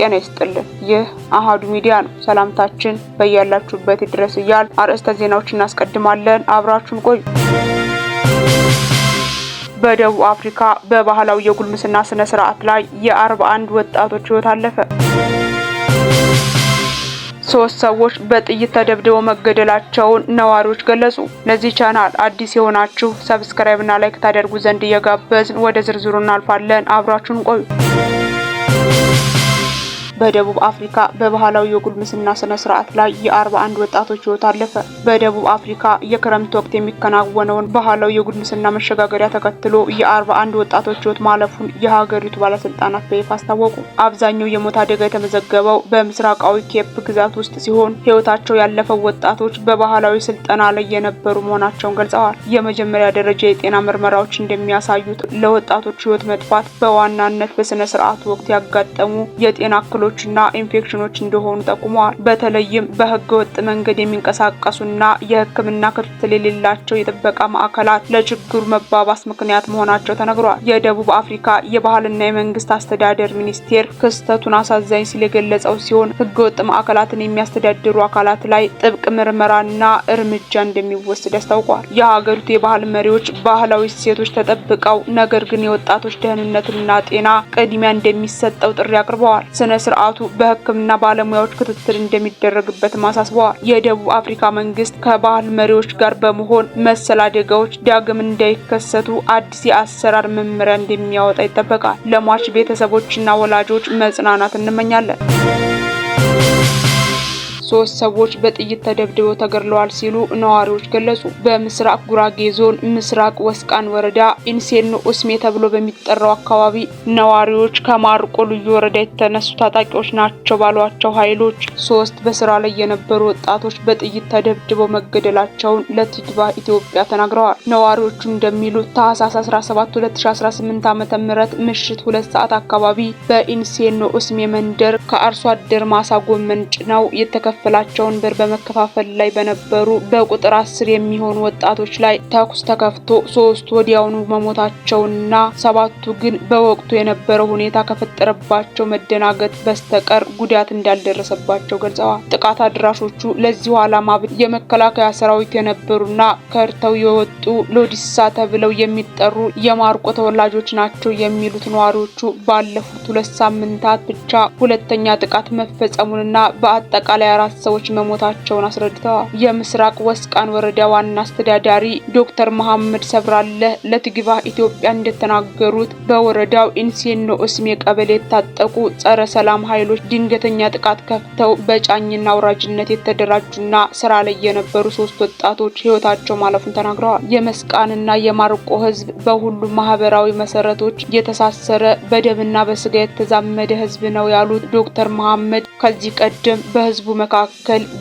ጤና ይስጥልን። ይህ አሃዱ ሚዲያ ነው። ሰላምታችን በያላችሁበት ድረስ እያል አርዕስተ ዜናዎችን እናስቀድማለን። አብራችሁን ቆዩ። በደቡብ አፍሪካ በባህላዊ የጉልምስና ስነ ስርዓት ላይ የ41 ወጣቶች ህይወት አለፈ። 3 ሰዎች በጥይት ተደብድበው መገደላቸውን ነዋሪዎች ገለጹ። ለዚህ ቻናል አዲስ የሆናችሁ ሰብስክራይብ እና ላይክ ታደርጉ ዘንድ እየጋበዝን ወደ ዝርዝሩ እናልፋለን። አብራችሁን ቆዩ። በደቡብ አፍሪካ በባህላዊ የጉልምስና ስነ ስርዓት ላይ የ41 ወጣቶች ህይወት አለፈ። በደቡብ አፍሪካ የክረምት ወቅት የሚከናወነውን ባህላዊ የጉልምስና መሸጋገሪያ ተከትሎ የ41 ወጣቶች ህይወት ማለፉን የሀገሪቱ ባለስልጣናት በይፋ አስታወቁ። አብዛኛው የሞት አደጋ የተመዘገበው በምስራቃዊ ኬፕ ግዛት ውስጥ ሲሆን ህይወታቸው ያለፈው ወጣቶች በባህላዊ ስልጠና ላይ የነበሩ መሆናቸውን ገልጸዋል። የመጀመሪያ ደረጃ የጤና ምርመራዎች እንደሚያሳዩት ለወጣቶች ህይወት መጥፋት በዋናነት በስነ ስርዓቱ ወቅት ያጋጠሙ የጤና እክሎችና ኢንፌክሽኖች እንደሆኑ ጠቁመዋል። በተለይም በህገ ወጥ መንገድ የሚንቀሳቀሱና የህክምና ክትትል የሌላቸው የጥበቃ ማዕከላት ለችግሩ መባባስ ምክንያት መሆናቸው ተነግሯል። የደቡብ አፍሪካ የባህልና የመንግስት አስተዳደር ሚኒስቴር ክስተቱን አሳዛኝ ሲል የገለጸው ሲሆን ህገ ወጥ ማዕከላትን የሚያስተዳድሩ አካላት ላይ ጥብቅ ምርመራና እርምጃ እንደሚወሰድ አስታውቋል። የሀገሪቱ የባህል መሪዎች ባህላዊ እሴቶች ተጠብቀው ነገር ግን የወጣቶች ደህንነትና ጤና ቅድሚያ እንደሚሰጠው ጥሪ አቅርበዋል። ስነ ስርዓቱ በህክምና ባለሙያዎች ክትትል እንደሚደረግበት አሳስበዋል። የደቡብ አፍሪካ መንግስት ከባህል መሪዎች ጋር በመሆን መሰል አደጋዎች ዳግም እንዳይከሰቱ አዲስ የአሰራር መመሪያ እንደሚያወጣ ይጠበቃል። ለሟች ቤተሰቦችና ወላጆች መጽናናት እንመኛለን። 3 ሰዎች በጥይት ተደብድበው ተገድለዋል ሲሉ ነዋሪዎች ገለጹ። በምስራቅ ጉራጌ ዞን ምስራቅ ወስቃን ወረዳ ኢንሴኖ ኡስሜ ተብሎ በሚጠራው አካባቢ ነዋሪዎች ከማርቆ ልዩ ወረዳ የተነሱ ታጣቂዎች ናቸው ባሏቸው ኃይሎች 3 በስራ ላይ የነበሩ ወጣቶች በጥይት ተደብድበው መገደላቸውን ለቲግባ ኢትዮጵያ ተናግረዋል። ነዋሪዎቹ እንደሚሉት ታህሳስ 17 2018 ዓ.ም ምሽት 2 ሰዓት አካባቢ በኢንሴኖ ኡስሜ መንደር ከአርሶ አደር ማሳ ጎመን ጭነው የተከፈላቸውን ብር በመከፋፈል ላይ በነበሩ በቁጥር 10 የሚሆኑ ወጣቶች ላይ ተኩስ ተከፍቶ 3 ወዲያውኑ መሞታቸውና 7ቱ ግን በወቅቱ የነበረው ሁኔታ ከፈጠረባቸው መደናገጥ በስተቀር ጉዳት እንዳልደረሰባቸው ገልጸዋል። ጥቃት አድራሾቹ ለዚሁ ዓላማ የመከላከያ ሰራዊት የነበሩና ከርተው የወጡ ሎዲሳ ተብለው የሚጠሩ የማርቆ ተወላጆች ናቸው የሚሉት ነዋሪዎቹ ባለፉት 2 ሳምንታት ብቻ ሁለተኛ ጥቃት መፈጸሙንና በአጠቃላይ 4 ሰዎች መሞታቸውን አስረድተዋል። የምስራቅ ወስቃን ወረዳ ዋና አስተዳዳሪ ዶክተር መሐመድ ሰብራለህ ለቲግባ ኢትዮጵያ እንደተናገሩት በወረዳው ኢንሴኖ ኡስሜ ቀበሌ የታጠቁ ጸረ ሰላም ኃይሎች ድንገተኛ ጥቃት ከፍተው በጫኝና አውራጅነት የተደራጁና ስራ ላይ የነበሩ 3 ወጣቶች ህይወታቸው ማለፉን ተናግረዋል። የመስቃንና የማርቆ ህዝብ በሁሉም ማህበራዊ መሰረቶች የተሳሰረ በደምና በስጋ የተዛመደ ህዝብ ነው ያሉት ዶክተር መሐመድ ከዚህ ቀደም በህዝቡ መካከል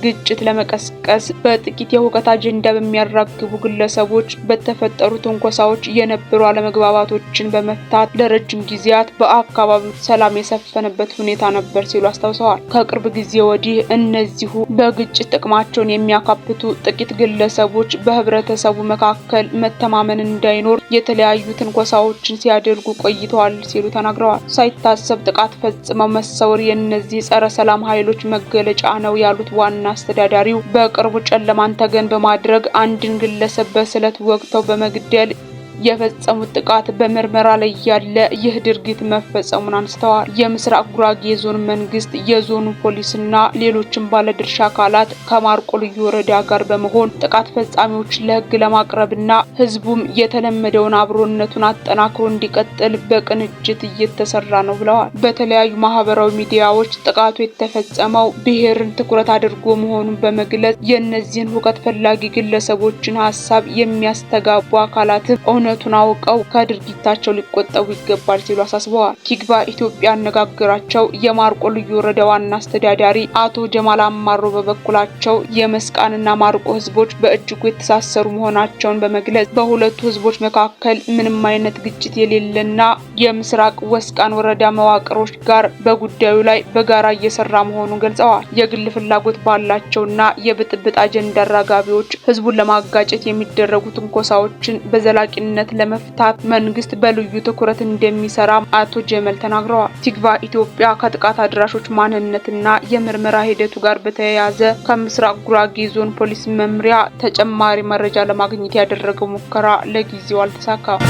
ግጭት ለመቀስቀስ በጥቂት የሁከት አጀንዳ በሚያራግቡ ግለሰቦች በተፈጠሩ ትንኮሳዎች የነበሩ አለመግባባቶችን በመፍታት ለረጅም ጊዜያት በአካባቢው ሰላም የሰፈነበት ሁኔታ ነበር ሲሉ አስታውሰዋል። ከቅርብ ጊዜ ወዲህ እነዚሁ በግጭት ጥቅማቸውን የሚያካብቱ ጥቂት ግለሰቦች በህብረተሰቡ መካከል መተማመን እንዳይኖር የተለያዩ ትንኮሳዎችን ሲያደርጉ ቆይተዋል ሲሉ ተናግረዋል። ሳይታሰብ ጥቃት ፈጽመው መሰወር የእነዚህ ጸረ ሰላም ኃይሎች መገለጫ ነው ያሉት ዋና አስተዳዳሪው በቅርቡ ጨለማን ተገን በማድረግ አንድን ግለሰብ በስለት ወግተው በመግደል የፈጸሙት ጥቃት በምርመራ ላይ ያለ ይህ ድርጊት መፈጸሙን አንስተዋል። የምስራቅ ጉራጌ ዞን መንግስት፣ የዞኑ ፖሊስና ሌሎችም ባለድርሻ አካላት ከማርቆ ልዩ ወረዳ ጋር በመሆን ጥቃት ፈጻሚዎችን ለህግ ለማቅረብና ህዝቡም የተለመደውን አብሮነቱን አጠናክሮ እንዲቀጥል በቅንጅት እየተሰራ ነው ብለዋል። በተለያዩ ማህበራዊ ሚዲያዎች ጥቃቱ የተፈጸመው ብሔርን ትኩረት አድርጎ መሆኑን በመግለጽ የእነዚህን ሁከት ፈላጊ ግለሰቦችን ሀሳብ የሚያስተጋቡ አካላትም እውነቱን አውቀው ከድርጊታቸው ሊቆጠቡ ይገባል ሲሉ አሳስበዋል። ቲግባ ኢትዮጵያ ያነጋገራቸው የማርቆ ልዩ ወረዳ ዋና አስተዳዳሪ አቶ ጀማል አማሮ በበኩላቸው የመስቃንና ማርቆ ህዝቦች በእጅጉ የተሳሰሩ መሆናቸውን በመግለጽ በሁለቱ ህዝቦች መካከል ምንም አይነት ግጭት የሌለና የምስራቅ ወስቃን ወረዳ መዋቅሮች ጋር በጉዳዩ ላይ በጋራ እየሰራ መሆኑን ገልጸዋል። የግል ፍላጎት ባላቸውና የብጥብጥ አጀንዳ አራጋቢዎች ህዝቡን ለማጋጨት የሚደረጉ ትንኮሳዎችን በዘላቂነት ግልጽነት ለመፍታት መንግስት በልዩ ትኩረት እንደሚሰራ አቶ ጀመል ተናግረዋል። ቲግቫ ኢትዮጵያ ከጥቃት አድራሾች ማንነትና የምርመራ ሂደቱ ጋር በተያያዘ ከምስራቅ ጉራጌ ዞን ፖሊስ መምሪያ ተጨማሪ መረጃ ለማግኘት ያደረገው ሙከራ ለጊዜው አልተሳካም።